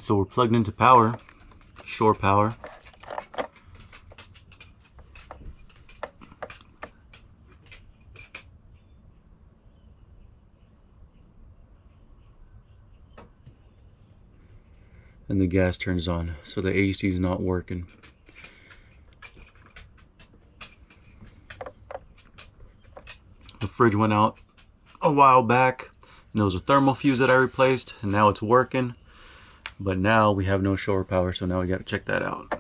Alright, so we're plugged into power, shore power. And the gas turns on, so the AC is not working. The fridge went out a while back, and there was a thermal fuse that I replaced, and now it's working. But now we have no shore power, so now we got to check that out.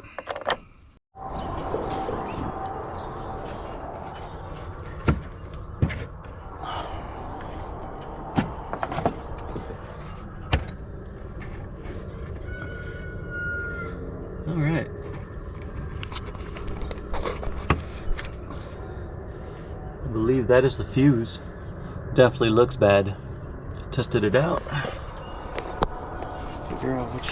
All right. I believe that is the fuse. Definitely looks bad. Tested it out. Figure out which.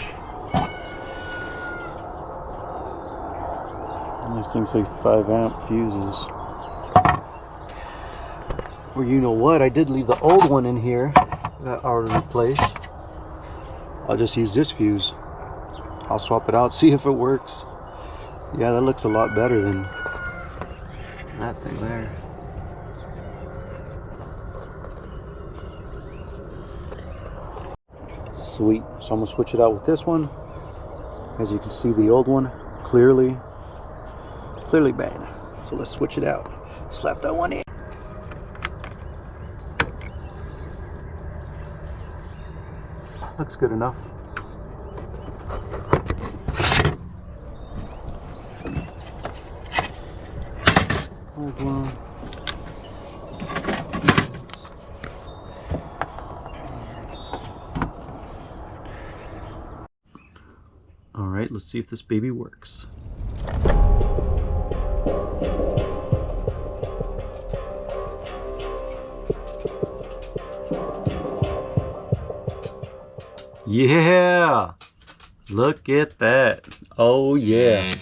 These things say 5-amp fuses. Or you know what? I did leave the old one in here that I already replaced. I'll just use this fuse. I'll swap it out, see if it works. Yeah, that looks a lot better than that thing there. Sweet. So I'm gonna switch it out with this one. As you can see, the old one clearly bad. So let's switch it out. Slap that one in. Looks good enough. All right, let's see if this baby works. Yeah, look at that. Oh yeah.